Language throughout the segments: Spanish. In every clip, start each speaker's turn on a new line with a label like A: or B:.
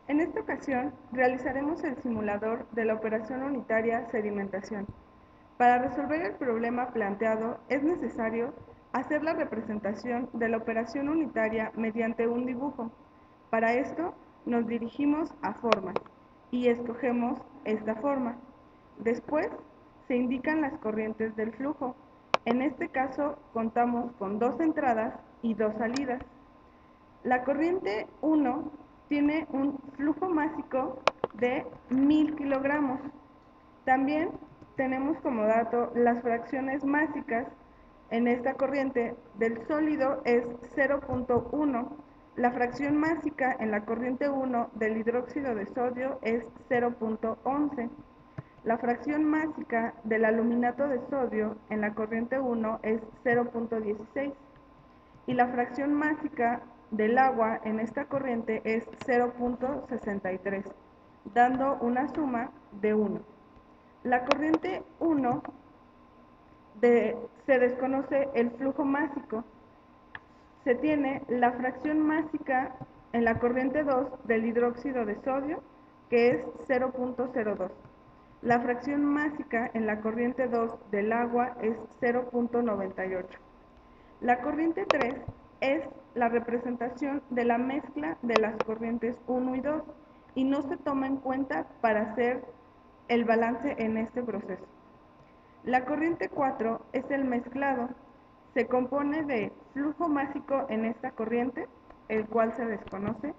A: En esta ocasión realizaremos el simulador de la operación unitaria sedimentación. Para resolver el problema planteado es necesario hacer la representación de la operación unitaria mediante un dibujo. Para esto nos dirigimos a formas y escogemos esta forma. Después se indican las corrientes del flujo. En este caso contamos con dos entradas y dos salidas. La corriente 1 tiene un flujo másico de 1000 kilogramos. También tenemos como dato las fracciones másicas en esta corriente del sólido es 0.1. La fracción másica en la corriente 1 del hidróxido de sodio es 0.11. La fracción másica del aluminato de sodio en la corriente 1 es 0.16 y la fracción másica del agua en esta corriente es 0.63, dando una suma de 1. La corriente 1 se desconoce el flujo másico. Se tiene la fracción másica en la corriente 2 del hidróxido de sodio, que es 0.02. La fracción másica en la corriente 2 del agua es 0.98. La corriente 3 es la representación de la mezcla de las corrientes 1 y 2 y no se toma en cuenta para hacer el balance en este proceso. La corriente 4 es el mezclado. Se compone de flujo másico en esta corriente, el cual se desconoce.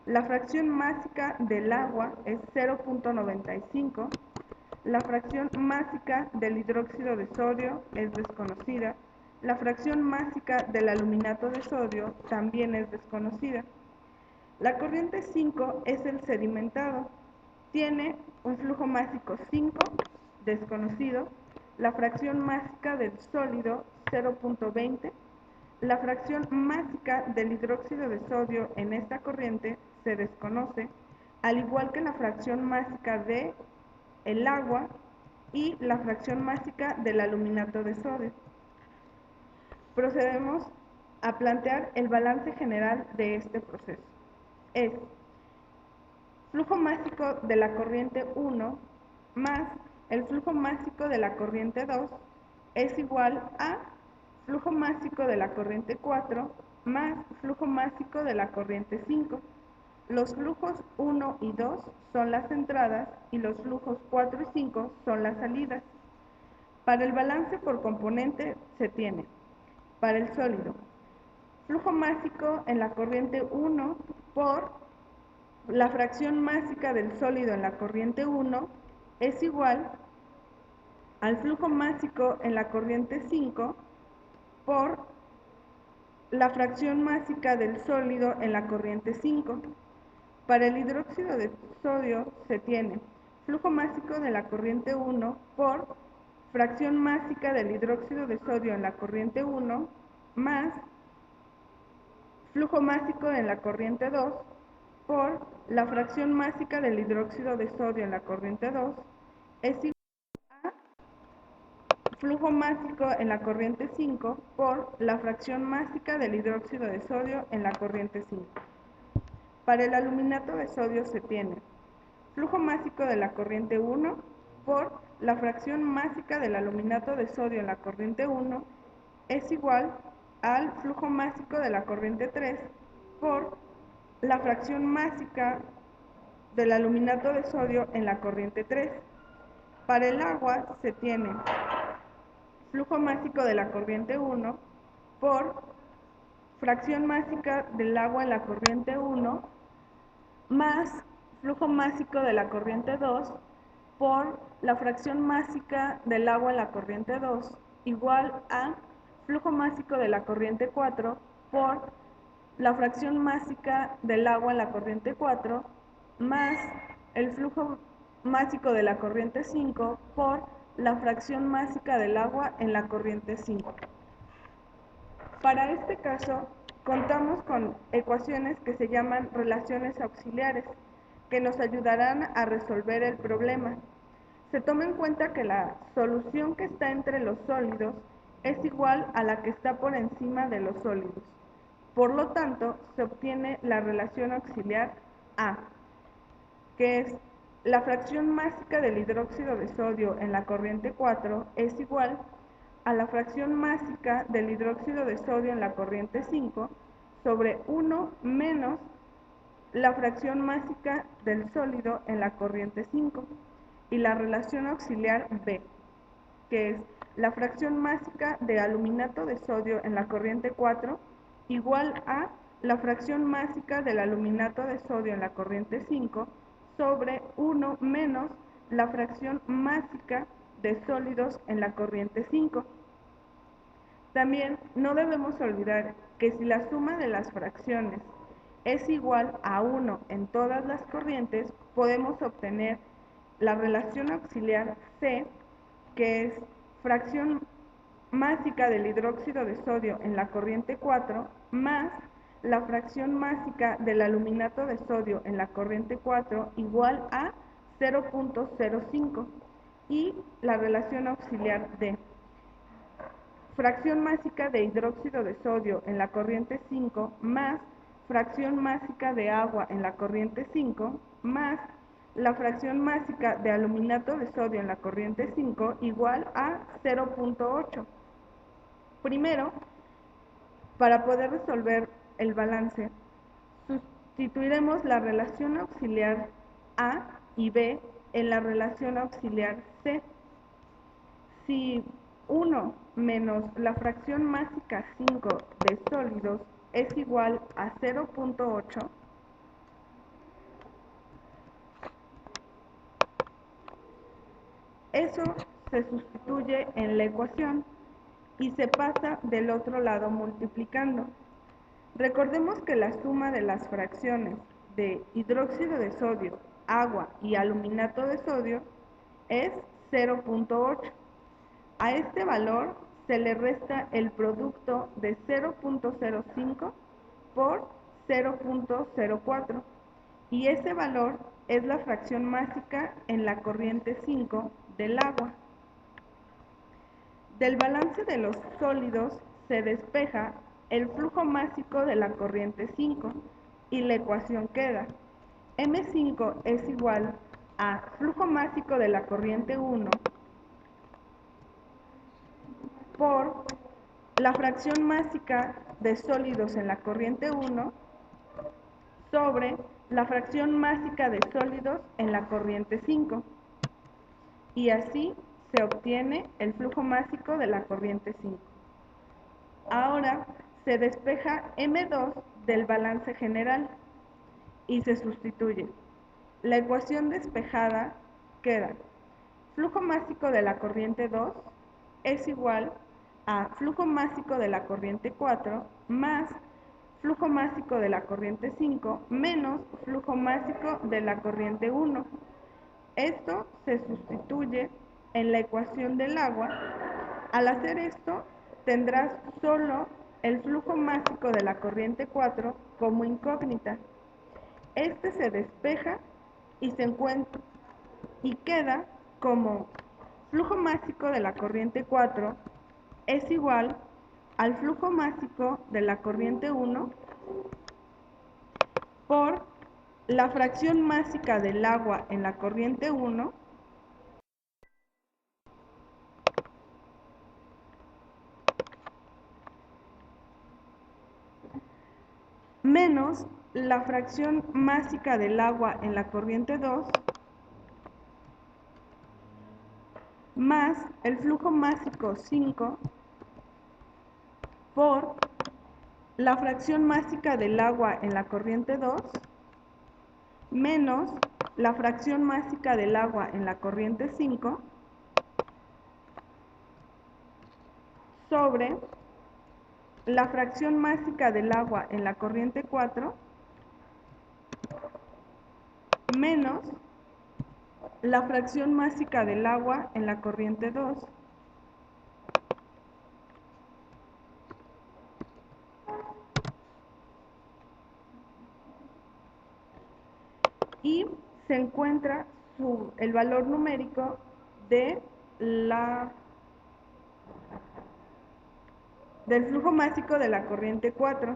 A: La fracción másica del agua es 0.95. La fracción másica del hidróxido de sodio es desconocida. La fracción másica del aluminato de sodio también es desconocida. La corriente 5 es el sedimentado. Tiene un flujo másico 5, desconocido. La fracción másica del sólido 0.20. La fracción másica del hidróxido de sodio en esta corriente se desconoce, al igual que la fracción másica de el agua y la fracción másica del aluminato de sodio. Procedemos a plantear el balance general de este proceso. Es flujo másico de la corriente 1 más el flujo másico de la corriente 2 es igual a flujo másico de la corriente 4 más flujo másico de la corriente 5. Los flujos 1 y 2 son las entradas y los flujos 4 y 5 son las salidas. Para el balance por componente se tiene, para el sólido, flujo másico en la corriente 1 por la fracción másica del sólido en la corriente 1 es igual al flujo másico en la corriente 5 por la fracción másica del sólido en la corriente 5. Para el hidróxido de sodio se tiene flujo másico de la corriente 1 por fracción másica del hidróxido de sodio en la corriente 1 más flujo másico en la corriente 2 por la fracción másica del hidróxido de sodio en la corriente 2 es igual a flujo másico en la corriente 5 por la fracción másica del hidróxido de sodio en la corriente 5. Para el aluminato de sodio se tiene flujo másico de la corriente 1 por la fracción másica del aluminato de sodio en la corriente 1 es igual al flujo másico de la corriente 3 por la fracción másica del aluminato de sodio en la corriente 3. Para el agua se tiene flujo másico de la corriente 1 por fracción másica del agua en la corriente 1 más flujo másico de la corriente 2 por la fracción másica del agua en la corriente 2 igual a flujo másico de la corriente 4 por la fracción másica del agua en la corriente 4 más el flujo másico de la corriente 5 por la fracción másica del agua en la corriente 5. Para este caso, contamos con ecuaciones que se llaman relaciones auxiliares, que nos ayudarán a resolver el problema. Se toma en cuenta que la solución que está entre los sólidos es igual a la que está por encima de los sólidos. Por lo tanto, se obtiene la relación auxiliar A. que es la fracción másica del hidróxido de sodio en la corriente 4 es igual a la fracción másica del hidróxido de sodio en la corriente 5 sobre 1 menos la fracción másica del sólido en la corriente 5 y la relación auxiliar B, que es la fracción másica de aluminato de sodio en la corriente 4 igual a la fracción másica del aluminato de sodio en la corriente 5 sobre 1 menos la fracción másica de sólidos en la corriente 5. También no debemos olvidar que si la suma de las fracciones es igual a 1 en todas las corrientes, podemos obtener la relación auxiliar C, que es fracción másica del hidróxido de sodio en la corriente 4 más la fracción másica del aluminato de sodio en la corriente 4 igual a 0.05 y la relación auxiliar D. Fracción másica de hidróxido de sodio en la corriente 5 más fracción másica de agua en la corriente 5 más la fracción másica de aluminato de sodio en la corriente 5 igual a 0.8. Primero, para poder resolver el balance, sustituiremos la relación auxiliar A y B en la relación auxiliar C. Si 1 menos la fracción másica 5 de sólidos es igual a 0.8, eso se sustituye en la ecuación y se pasa del otro lado multiplicando. Recordemos que la suma de las fracciones de hidróxido de sodio, agua y aluminato de sodio es 0.8. A este valor se le resta el producto de 0.05 por 0.04 y ese valor es la fracción másica en la corriente 5 del agua. Del balance de los sólidos se despeja el flujo másico de la corriente 5 y la ecuación queda: M5 es igual a flujo másico de la corriente 1 por la fracción másica de sólidos en la corriente 1 sobre la fracción másica de sólidos en la corriente 5. Y así se obtiene el flujo másico de la corriente 5. Ahora se despeja M2 del balance general y se sustituye. La ecuación despejada queda: flujo másico de la corriente 2 es igual a flujo másico de la corriente 4 más flujo másico de la corriente 5 menos flujo másico de la corriente 1. Esto se sustituye en la ecuación del agua. Al hacer esto, tendrás solo el flujo másico de la corriente 4 como incógnita. Este se despeja y se encuentra y queda como flujo másico de la corriente 4 es igual al flujo másico de la corriente 1 por la fracción másica del agua en la corriente 1 menos la fracción másica del agua en la corriente 2 más el flujo másico 5 por la fracción másica del agua en la corriente 2 menos la fracción másica del agua en la corriente 5 sobre la fracción másica del agua en la corriente 4 menos la fracción másica del agua en la corriente 2. Y se encuentra el valor numérico de del flujo másico de la corriente 4.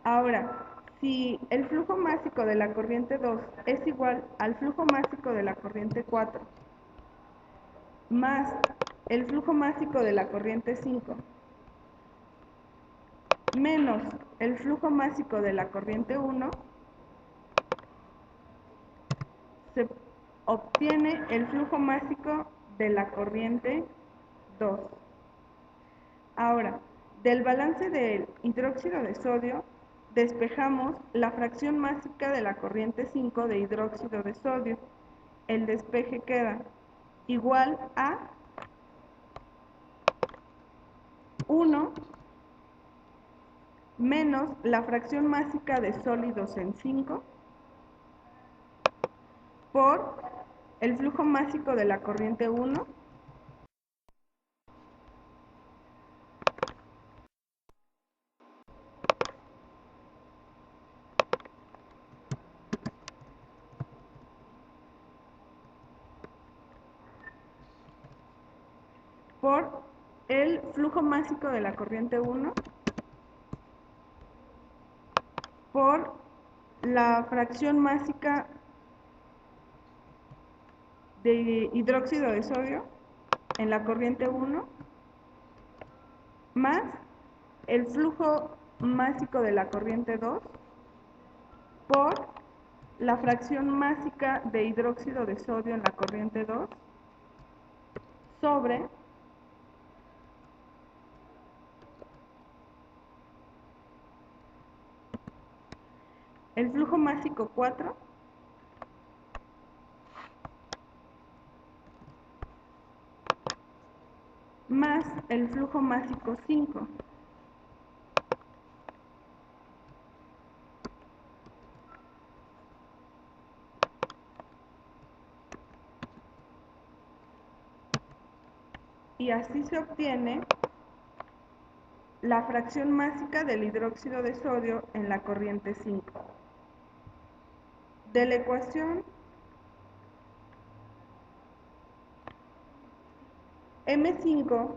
A: Ahora, Si el flujo másico de la corriente 2 es igual al flujo másico de la corriente 4 más el flujo másico de la corriente 5 menos el flujo másico de la corriente 1, se obtiene el flujo másico de la corriente 2. Ahora, del balance del hidróxido de sodio, despejamos la fracción másica de la corriente 5 de hidróxido de sodio. El despeje queda igual a 1 menos la fracción másica de sólidos en 5 por el flujo másico de la corriente 1 por el flujo másico de la corriente 1 por la fracción másica de hidróxido de sodio en la corriente 1 más el flujo másico de la corriente 2 por la fracción másica de hidróxido de sodio en la corriente 2 sobre el flujo másico 4 más el flujo másico 5. Y así se obtiene la fracción másica del hidróxido de sodio en la corriente 5. De la ecuación M5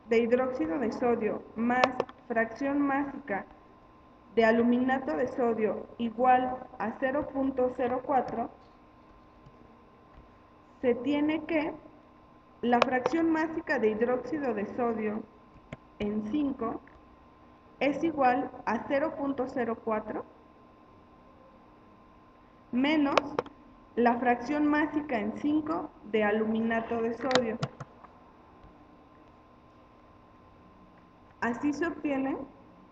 A: de hidróxido de sodio más fracción másica de aluminato de sodio igual a 0.04, se tiene que la fracción másica de hidróxido de sodio en 5 es igual a 0.04 menos la fracción másica en 5 de aluminato de sodio. Así se obtiene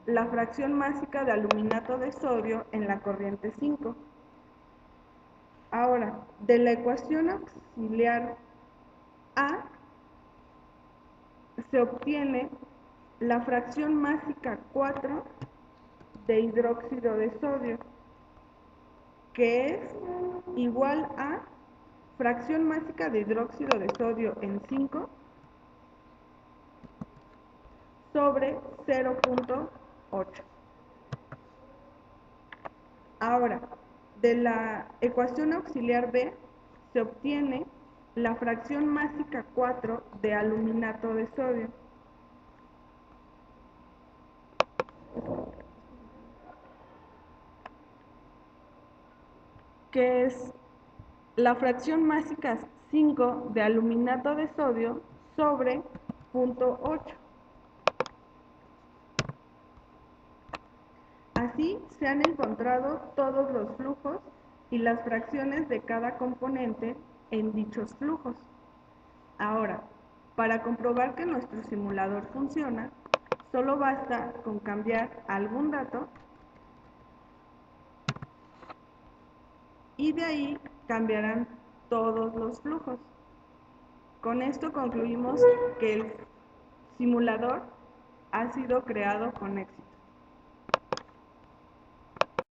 A: la fracción másica de aluminato de sodio en la corriente 5. Ahora, de la ecuación auxiliar A se obtiene la fracción másica 4 de hidróxido de sodio, que es igual a fracción másica de hidróxido de sodio en 5 sobre 0.8. Ahora, de la ecuación auxiliar B se obtiene la fracción másica 4 de aluminato de sodio, que es la fracción másica 5 de aluminato de sodio sobre 0.8. Así se han encontrado todos los flujos y las fracciones de cada componente en dichos flujos. Ahora, para comprobar que nuestro simulador funciona, solo basta con cambiar algún dato y de ahí cambiarán todos los flujos. Con esto concluimos que el simulador ha sido creado con éxito.